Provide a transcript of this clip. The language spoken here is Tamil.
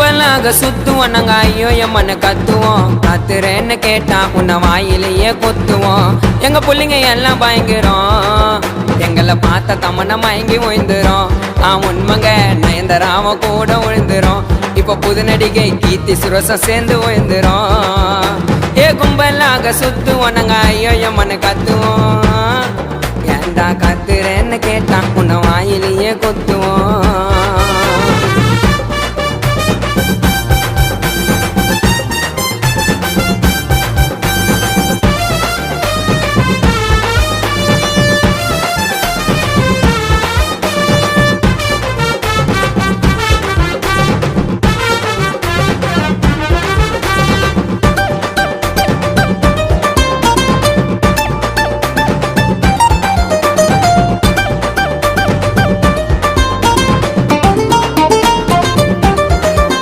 கும்பலாக சுத்துவோம் நாங்க ஐயோ எம்மன்னு கத்துவோம். கத்துறேன்னு கேட்டா உன்னை வாயிலேயே கொத்துவோம். எங்க புள்ளிங்க எல்லாம் பயங்கரம், எங்களை பார்த்த தமன மயங்கி விழுந்துரும். உண்மைங்க நயன்தாராவ கூட விழுந்துரும். இப்ப புது நடிகை கீர்த்தி சுரேஷும் சேர்ந்து விழுந்துரும். கும்பலாக சுத்துவோம் நாங்க ஐயோ எம்மன்னு கத்துவோம். ஏண்டா கத்துறேன்னு கேட்டா உன்னை வாயிலேயே கொத்துவோம்.